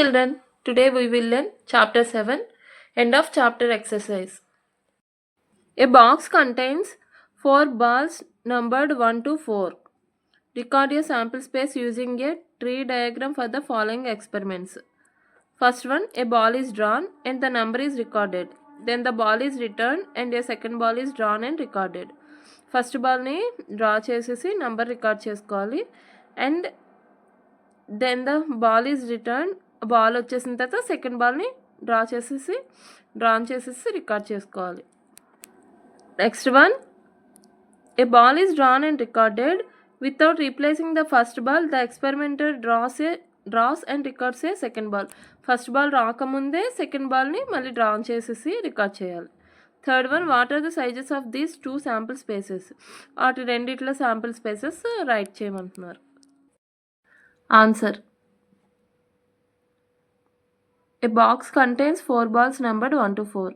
children, today we will learn chapter 7, end of chapter exercise. A box contains 4 balls numbered 1 to 4. Record your sample space using a tree diagram for the following experiments. First one, a ball is drawn and the number is recorded. Then the ball is returned and a second ball is drawn and recorded. First బాల్ని draw చేసేసి number record చేసుకోవాలి and then the ball is return ball వచ్చేసిన తర్వాత second బాల్ని draw చేసేసి record చేసుకోవాలి. Next one, a ball is drawn and recorded without replacing the first ball the experimenter draws and records a second ball. First ball రాకముందే second బాల్ని మళ్ళీ draw చేసేసి record చేయాలి. Third one, what are the sizes of these 2 sample spaces. వాటి రెండిట్లో sample spaces right చేయమంటున్నారు. Answer, A box contains 4 balls numbered 1 to 4.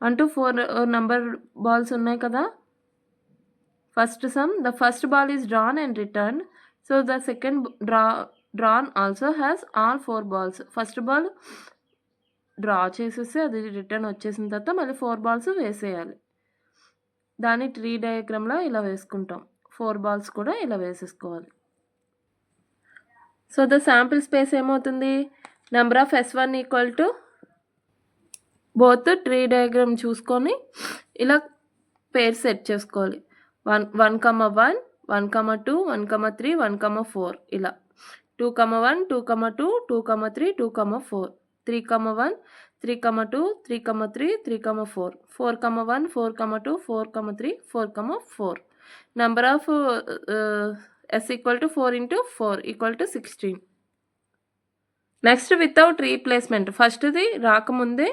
1 to 4 number balls ఉన్నాయి కదా. First some, the first ball is drawn and return, so the second drawn also has all 4 balls. First ball draw చేసేసి అది return వచ్చేసిన తర్వాత మళ్ళీ 4 balls వేసేయాలి. దాన్ని tree డయాగ్రామ్లో ఇలా వేసుకుంటాం. 4 balls కూడా ఇలా వేసేసుకోవాలి. సో ద శాంపిల్ స్పేస్ ఏమవుతుంది, number of S1 equal to both tree diagram చూసుకొని ఇలా పేర్ సెట్ చేసుకోవాలి. 1, 1, 1, 1, 2, 1, 3, 1, 4 ఇలా 2, 1, 2, 2, 2, 3, 2, 4, 3, 1, 3, 2, 3, 3, 3, 4, 4, 1, 4, 2, 4, 3, 4, 4. Number of S equal to 4 into 4 equal to 16. Next without replacement, ఫస్ట్ది రాకముందే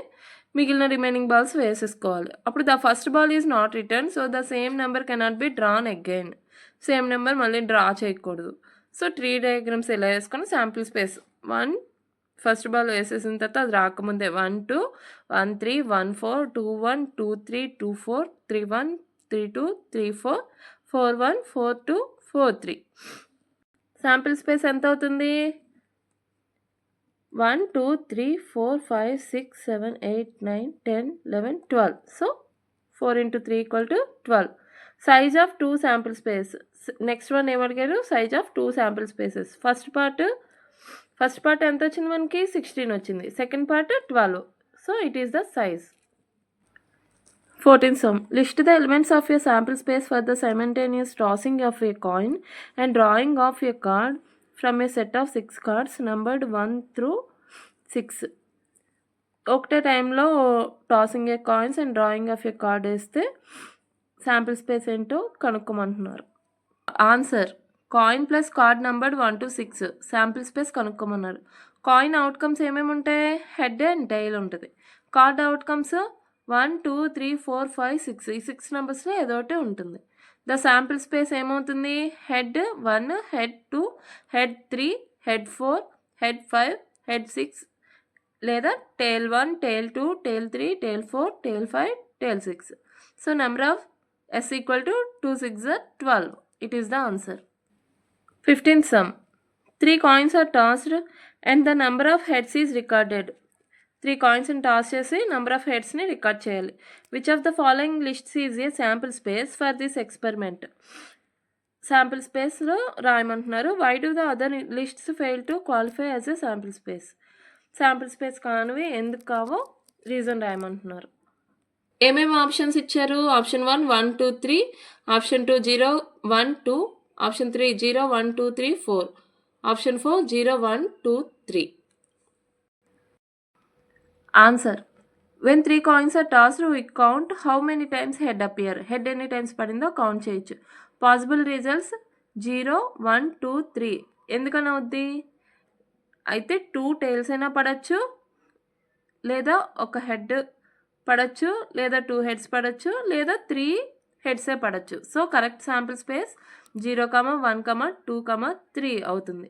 మిగిలిన రిమైనింగ్ బాల్స్ వేసేసుకోవాలి. అప్పుడు the first ball is not return, so the same number cannot be drawn again. Same number మళ్ళీ డ్రా చేయకూడదు. So tree diagrams ఎలా వేసుకొని sample space 1 first ball వేసేసిన తర్వాత అది రాకముందే 1, 2, 1, 3, 1, 4, 2, 1, 2, 3, 2, 4, 3, 1, 3, 2, 3, 4, 4, 1, 4, 2, 4, 3. శాంపిల్ స్పేస్ ఎంత అవుతుంది, 1, 2, 3, 4, 5, 6, 7, 8, 9, 10, 11, 12. So 4 into 3 equal to 12. Size of 2 sample space. Next one ఏమడిగారు, size of 2 sample spaces. First part ఎంత వచ్చింది మనకి, 16 వచ్చింది. Second part 12. So it is the size. 14th sum, list the elements of a sample space for the simultaneous tossing of a coin and drawing of a card from a set of 6 cards numbered 1 through 6. ఒకటే టైంలో tossing a coins and drawing of a card వేస్తే sample space ఏంటో కనుక్కోమంటున్నారు. Answer, coin plus card numbered 1 to 6 sample space కనుక్కోమన్నారు. Coin outcomes ఏమేమి ఉంటాయి, head and tail ఉంటుంది. Card outcomes 1, 2, 3, 4, 5, 6 ఈ 6 నెంబర్స్లో ఏదో ఒకటి ఉంటుంది. ద శాంపిల్ స్పేస్ ఏమవుతుంది, head 1, head 2, head 3, head 4, head 5, head 6 లేదా tail 1, tail 2, tail 3, tail 4, tail 5, tail 6. So number of S equal to 2, 6 are 12. It is the answer. 15th sum, 3 coins are tossed and the number of heads is recorded. 3 coins ని toss చేసి number of హెడ్స్ని record చేయాలి. Which of the following lists is a sample space for this experiment. Sample స్పేస్లో రాయమంటున్నారు. Why do the other lists fail to qualify as a sample space. Sample space కానివి ఎందుకు కావో reason రాయమంటున్నారు. ఏమేమి options ఇచ్చారు, option 1, 1, 2, 3, option 2, 0, 1, 2, option 3, 0, 1, 2, 3, 4, option 4, 0, 1, 2, 3. Answer, when 3 coins are tossed we count how many times head appear. Head ఎన్ని times పడిందో count చేయొచ్చు. Possible results 0, 1, 2, 3. ఎందుకని అవుద్ది, అయితే 2 టైల్స్ అయినా పడచ్చు, లేదా ఒక హెడ్ పడచ్చు, లేదా 2 heads పడచ్చు, లేదా 3 headsే పడచ్చు. సో కరెక్ట్ శాంపిల్ స్పేస్ 0, 1, 2, 3 అవుతుంది.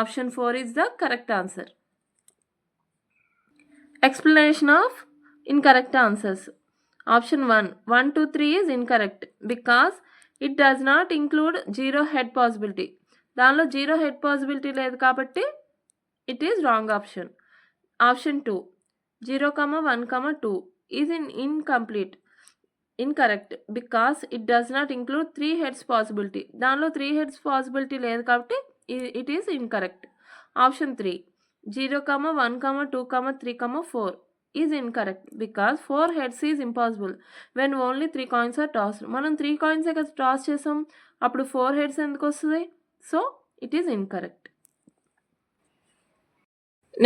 Option 4 is the correct answer. Explanation of incorrect answers. Option 1, 1, 2, 3 is incorrect because it does not include 0 head possibility. దానిలో 0 head పాసిబిలిటీ లేదు కాబట్టి it is wrong option. Option 2, 0, 1, 2 is incorrect because it does not include 3 heads possibility. దానిలో 3 heads possibility లేదు కాబట్టి it is incorrect. Option 3, 0, 1, 2, 3, 4 is incorrect because 4 heads is impossible when only 3 coins are tossed. మనం 3 coins కదా toss చేసాం, అప్పుడు 4 heads ఎందుకు వస్తుంది? So it is incorrect.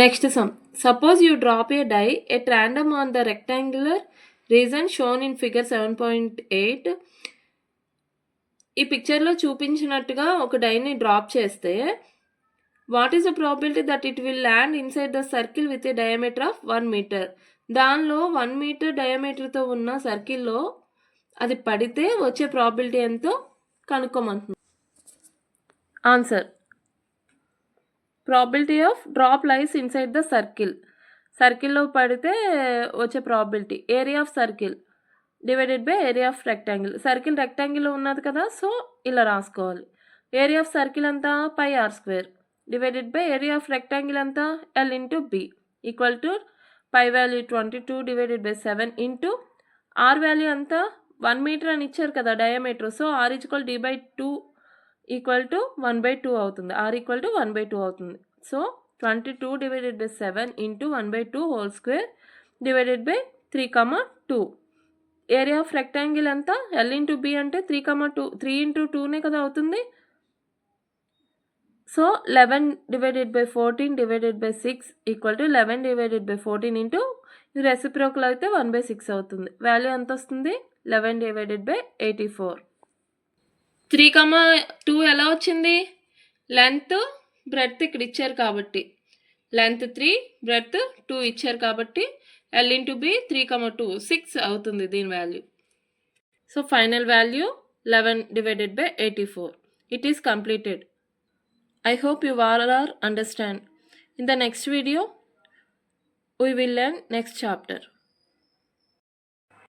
Next sum. Suppose you drop a die at random on the rectangular region shown in figure 7.8. ఈ పిక్చర్లో చూపించినట్టుగా ఒక డైని డ్రాప్ చేస్తే what is the probability that it will land inside the circle with a diameter of 1 metre. దానిలో 1 metre డయామీటర్తో ఉన్న సర్కిల్లో అది పడితే వచ్చే ప్రాబిలిటీ ఎంతో కనుక్కోమంటుంది. Answer, probability of drop lies inside the circle. సర్కిల్లో పడితే వచ్చే probability area of circle divided by area of rectangle. Circle రెక్టాంగిల్లో ఉన్నది కదా, సో ఇలా రాసుకోవాలి. ఏరియా ఆఫ్ సర్కిల్ అంతా πr² divided by area of rectangle అంతా l into b equal to π value 22 divided by 7 into r value అంతా 1 metre అని ఇచ్చారు కదా diameter. So r equal d/2 equal to 1/2 అవుతుంది. r ఈక్వల్ టు 1/2 అవుతుంది. So 22 divided by 7 into 1/2 whole square divided by 3, 2. Area of rectangle అంతా l into b అంటే 3, 3 into 2నే కదా అవుతుంది. So 11 divided by 14 divided by 6 equal to 11 divided by 14 into ఇది reciprocal అయితే 1/6 అవుతుంది. వాల్యూ ఎంత వస్తుంది? 11 డివైడెడ్ బై 84. 3, 2 ఎలా వచ్చింది? లెంత్ బ్రెడ్త్ ఇక్కడ ఇచ్చారు కాబట్టి, లెంత్ 3 బ్రెడ్త్ 2 ఇచ్చారు కాబట్టి l ఇంటూ b 3, 2 6 అవుతుంది దీని value. So final value 11 divided by 84. It is completed. I hope you all are understand. In the next video, we will learn next chapter.